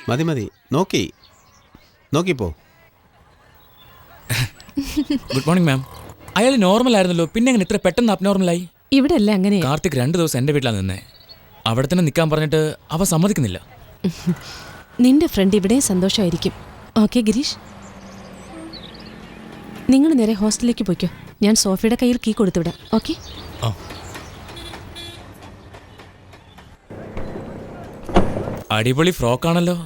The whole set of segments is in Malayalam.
മതി മതി, നോക്കിപ്പോ. Good morning ma'am. അയാൾ നോർമൽ ആയിരുന്നല്ലോ, പിന്നെ എങ്ങനെ ഇത്ര പെട്ടെന്ന് അബ്നോർമലായി? ഇവിടെ അല്ല അങ്ങനെ. കാർത്തിക് 2 ദിവസം എൻ്റെ വീട്ടിലാണ് നിന്നേ. അവിടെ തന്നെ നിൽക്കാൻ പറഞ്ഞിട്ട് അവ സമ്മതിക്കുന്നില്ല. നിന്റെ ഫ്രണ്ട് ഇവിടെയും സന്തോഷമായിരിക്കും. ഓക്കെ ഗിരീഷ്, നിങ്ങൾ നേരെ ഹോസ്റ്റലിലേക്ക് പോയിക്കോ. ഞാൻ സോഫിയുടെ കയ്യിൽ കീ കൊടുത്തുവിടാം. ഓക്കെ? അടിപൊളി ഫ്രോക്കാണല്ലോ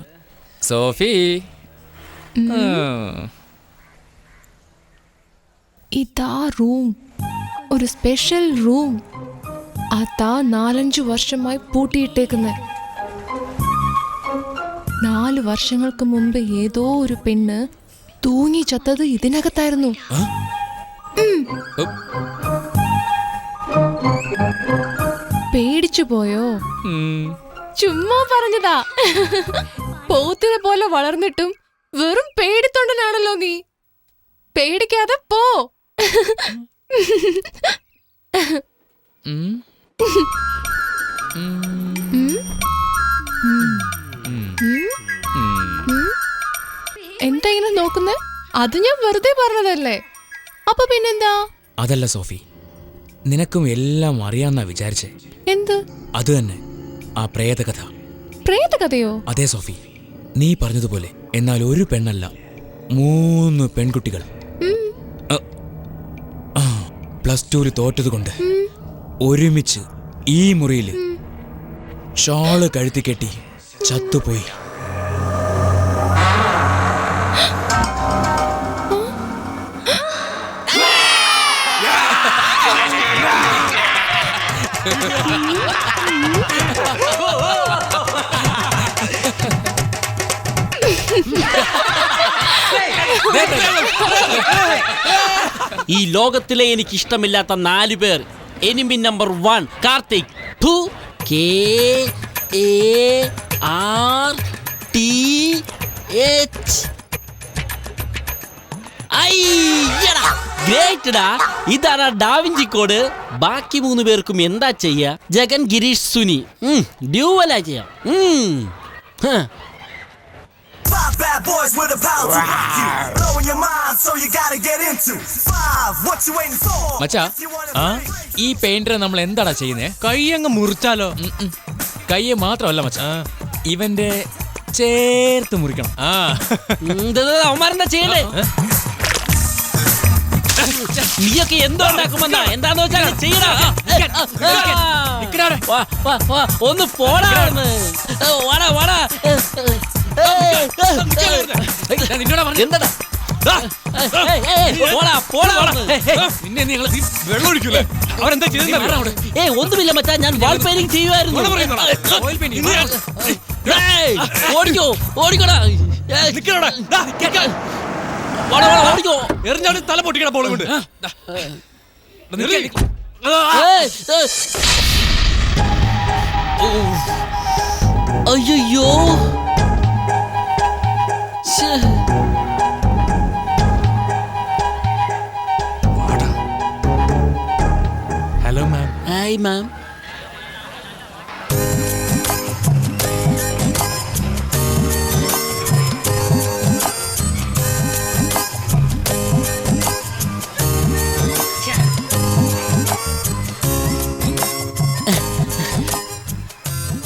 സോഫി. ഇതാ റൂം, ഒരു സ്പെഷ്യൽ റൂം. അതാ 4-5 വർഷമായി പൂട്ടിയിട്ടേക്കുന്നത്. 4 വർഷങ്ങൾക്ക് മുമ്പ് ഏതോ ഒരു പെണ്ണ് തൂങ്ങി ചത്തത് ഇതിനകത്തായിരുന്നു. പേടിച്ചു പോയോ? ചുമ്മാ പറഞ്ഞതാ. പോത്തിനെ പോലെ വളർന്നിട്ടും വെറും പേടിത്തൊണ്ടനാണല്ലോ നീ. പേടിക്കാതെ പോ. എന്താ ഇങ്ങനെ നോക്കുന്നേ? അത് ഞാൻ വെറുതെ പറഞ്ഞതല്ലേ. അപ്പൊ പിന്നെന്താ? അതല്ല സോഫി, നിനക്കും എല്ലാം അറിയാന്നാ വിചാരിച്ചേ. എന്ത്? അത് തന്നെ, ആ പ്രേതകഥ. പ്രേതകഥയോ? അതെ സോഫി, നീ പറഞ്ഞതുപോലെ. എന്നാൽ ഒരു പെണ്ണല്ല, 3 പെൺകുട്ടികൾ. +2 തോറ്റതുകൊണ്ട് ഒരുമിച്ച് ഈ മുറിയില് ഷാള് കഴുത്തി കെട്ടി ചത്തുപോയി. ഈ ലോകത്തിലെ എനിക്ക് ഇഷ്ടമില്ലാത്ത 4 പേർ. Enemy number 1 Karthik. KARTH. ഇതാണ് ഡാവിഞ്ചി കോഡ്. ബാക്കി 3 പേർക്കും എന്താ ചെയ്യാ? ജഗൻ, ഗിരീഷ്, സുനി ഡ്യൂവലാ ചെയ്യാം. Five bad boys with a power to rock you. Blowing your mind, so you gotta get into. 5, what you waiting for? മച്ചാ, ഈ പെയിന്ററെ നമ്മൾ എന്താടാ ചെയ്യുന്നേ? കൈ അങ്ങ് മുറിച്ചാലോ? കയ്യെ മാത്രമല്ല മച്ചാ, ഇവന്റെ ചേർത്ത് മുറിക്കണം. അവന്മാരെന്താ ചെയ്യണ്ടേ? നീയൊക്കെ എന്തോ ഉണ്ടാക്കുമെന്നാ? എന്താന്ന് വെച്ചാൽ ചെയ്യണ. ഒന്ന് പോടാ. എന്താടാ? ഒന്നുമില്ല മച്ചാ, ഞാൻ വാൾ പെയിന്റിംഗ് ചെയ്യുമായിരുന്നു. ഓടിക്കോ, ഓടിക്കോടാ. ഓടിക്കോ. എറിഞ്ഞാൽ തല പൊട്ടിക്കണ ബോൾ കൊണ്ട്. അയ്യോ. Hello ma'am. Hi ma'am.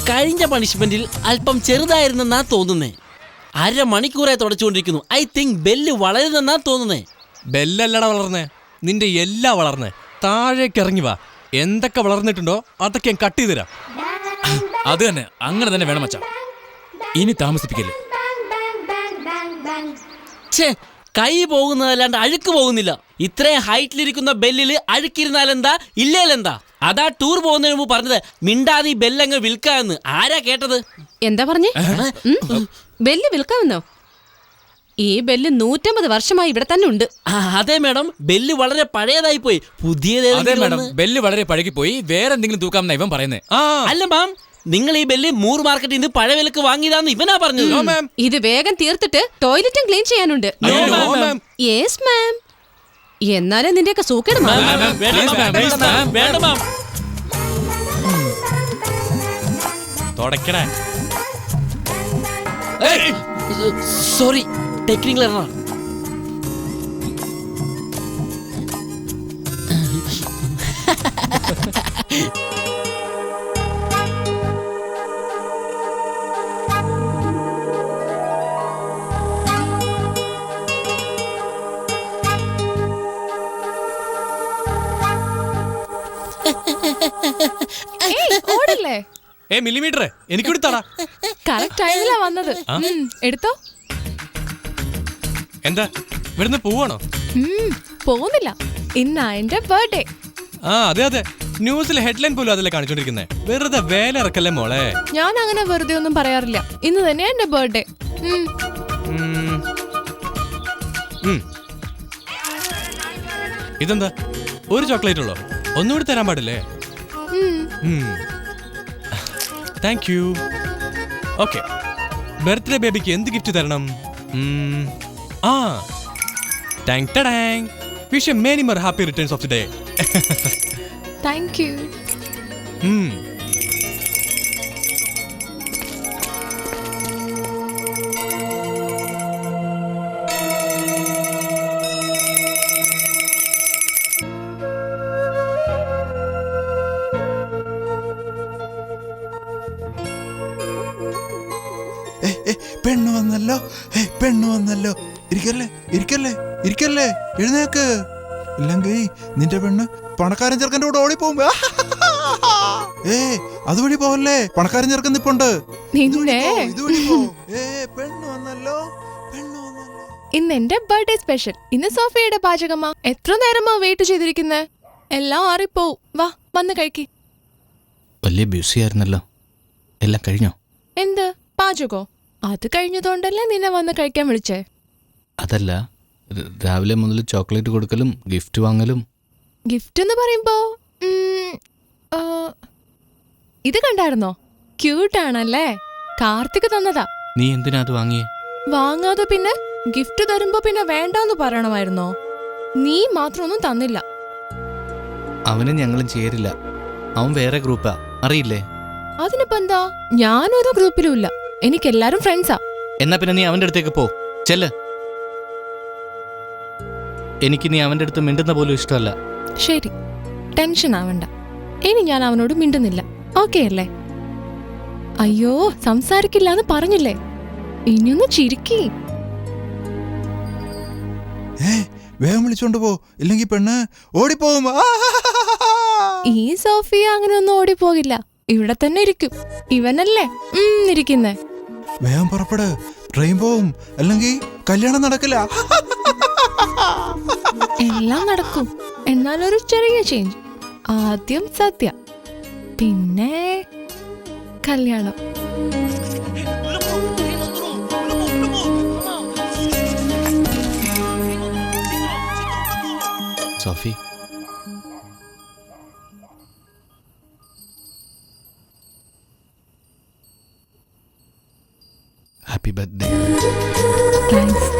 കഴിഞ്ഞ പണിഷ്മെന്റിൽ അല്പം ചെറുതായിരുന്നെന്നാ തോന്നുന്നേ. 1/2 മണിക്കൂറായി തുടച്ചുകൊണ്ടിരിക്കുന്നു. ഐ തിങ്ക് ബെല്ല് വളരുന്നെന്നാ തോന്നുന്നേ. ബെല്ലല്ലട വളർന്നേ, നിന്റെ എല്ലാം വളർന്നേ. താഴേക്ക് ഇറങ്ങി വാ. എന്തൊക്കെ വളർന്നിട്ടുണ്ടോ അതൊക്കെ ഞാൻ കട്ട് ചെയ്ത് തരാം. അത് തന്നെ, അങ്ങനെ തന്നെ വേണം മച്ചാ. ഇനി താമസിപ്പിക്കല്ലേ. കൈ പോകുന്നതല്ലാണ്ട് അഴുക്ക് പോകുന്നില്ല. ഇത്രയും ഹൈറ്റിലിരിക്കുന്ന ബെല്ലില് അഴുക്കിരുന്നാലെന്താ, ഇല്ലേലെന്താ? അതാ ടൂർ പോകുന്നതിന് മുമ്പ് പറഞ്ഞത് മിണ്ടാതെ ഈ ബെല്ലങ്ങ് വിൽക്കാന്ന്. ആരാ കേട്ടത്? എന്താ പറഞ്ഞേ? ബെല്ല് വിൽക്കാമെന്നോ? ഈ ബെല്ല് 150 വർഷമായി ഇവിടെ തന്നെ ഉണ്ട്. അതെ മാഡം, ബെല്ല് വളരെ പഴയതായി പോയി. പുതിയതേതാണ്. ബെല്ല് വളരെ പഴകിപ്പോയി. വേറെ എന്തെങ്കിലും തൂക്കാമെന്നാ ഇവൻ പറയുന്നേ. അല്ല മാം, നിങ്ങൾ ഈ ബെല്ല് മൂർ മാർക്കറ്റിൽ നിന്ന് പഴയ വിലക്ക് വാങ്ങിയതാന്ന് ഇവനാ പറഞ്ഞത്. ഇത് വേഗം തീർത്തിട്ട് ടോയ്ലറ്റും ക്ലീൻ ചെയ്യാനുണ്ട്. Yes ma'am. എന്നാലേ നിന്റെയൊക്കെ സൂക്കേട് വേണ്ട മാം. Sorry, technical error. ഓടല്ലേ? മില്ലിമീറ്റർ എനിക്കൂടി തടാ. കറക്റ്റ് ടൈമിലാ വന്നത്. എടുത്തോ. എന്താ ഇവിടുന്ന് പോവാണോ? പോകുന്നില്ല, ഇന്നാ എന്റെ ബർത്ത്ഡേ. അതെ അതെ, ന്യൂസിൽ ഹെഡ്ലൈൻ പോലും അതല്ലേ കാണിച്ചോണ്ടിരിക്കുന്നത്. വെറുതെ വേല ഇറക്കല്ലേ മോളെ. ഞാൻ അങ്ങനെ വെറുതെ ഒന്നും പറയാറില്ല. ഇന്ന് തന്നെയാ എന്റെ ബർത്ത്ഡേ. ഇതെന്താ, ഒരു ചോക്ലേറ്റ് ഉള്ളോ? ഒന്നുകൂടി തരാൻ പാടില്ലേ? Thank you. ഓക്കെ, ബർത്ത്ഡേ ബേബിക്ക് എന്ത് ഗിഫ്റ്റ് തരണം? Wish many more happy returns of the day. Thank you. പെണ്ണു വന്നല്ലോ, പെണ്ണു വന്നല്ലോ. ഇരിക്കല്ലേ ഇരിക്കല്ലേ ഇരിക്കല്ലേ, എഴുന്നേക്ക്. ഇല്ലെങ്കിൽ നിന്റെ പെണ്ണ് പണക്കാരൻ ചെറുക്കൻ്റെ കൂടെ ഓടിപ്പോകും. അതുവഴി പോവല്ലേ, പണക്കാരൻ ചെറുക്കൻ നിപ്പുണ്ട്. പെണ്ണു വന്നല്ലോ, പെണ്ണു വന്നല്ലോ. ഇന്ന് എന്റെ ബർത്ത്ഡേ സ്പെഷ്യൽ. ഇന്ന് സോഫിയയുടെ പാചകമാ. എത്ര നേരമാ വെയിറ്റ് ചെയ്തിരിക്കുന്നേ? എല്ലാം ആറിപ്പോവും. വാ, വന്ന് കഴിക്ക്. വലിയ ബിസി ആയിരുന്നല്ലോ, എല്ലാം കഴിഞ്ഞോ? എന്ത് പാചകോ? അത് കഴിഞ്ഞതുകൊണ്ടല്ലേ നിന്നെ വന്ന് കഴിക്കാൻ വിളിച്ചേ. അതല്ല, രാവിലെ മുതൽ ചോക്ലേറ്റ് കൊടുക്കലും ഗിഫ്റ്റ് വാങ്ങലും. ഗിഫ്റ്റ് എന്ന് പറയുമ്പോ ഇത് കണ്ടായിരുന്നോ? ക്യൂട്ടാണല്ലേ? കാർത്തിക് തന്നതാ. നീ എന്തിനാ അത് വാങ്ങിയേ? വാങ്ങാതെ പിന്നെ ഗിഫ്റ്റ് തരുമ്പോ പിന്നെ വേണ്ടാന്ന് പറയണമായിരുന്നോ? നീ മാത്രമൊന്നും തന്നില്ല. അവനും ഞങ്ങളും ചേരില്ല, അവൻ വേറെ ഗ്രൂപ്പാ, അറിയില്ലേ? അതിനിപ്പോ എന്താ? ഞാനൊരു ഗ്രൂപ്പിലും ഇല്ല, എനിക്കെല്ലാരും ഫ്രണ്ട്സാ. എന്നാ പിന്നെ നീ അവന്റെ അടുത്തേക്ക് പോ, ചെല്ല്. എനിക്ക് നീ അവന്റെ അടുത്ത് മിണ്ടുന്ന പോലും ഇഷ്ടമല്ല. ശരി, ടെൻഷൻ ആവണ്ട. ഇനി ഞാൻ അവനോട് മിണ്ടുന്നില്ല. ഓക്കെ അല്ലേ? അയ്യോ, സംസാരിക്കില്ലാന്ന് പറഞ്ഞില്ലേ? ഇനിയൊന്ന് ചിരിക്കി. വേഗം വിളിച്ചോണ്ട് പോ, ഇല്ലെങ്കിൽ പെണ്ണ് ഓടിപ്പോകും. ഈ സോഫിയ അങ്ങനെ ഒന്നും ഓടിപ്പോകില്ല, ഇവിടെ തന്നെ ഇരിക്കും. ഇവനല്ലേ ഇരിക്കുന്നേ. വേഗം പുറപ്പെട്, ട്രെയിൻ പോവും, അല്ലെങ്കിൽ കല്യാണം നടക്കില്ല. എല്ലാം നടക്കും, എന്നാലൊരു ചെറിയ ചേഞ്ച്. ആദ്യം സദ്യ, പിന്നെ കല്യാണം. Sophie, happy birthday. താങ്ക്സ്.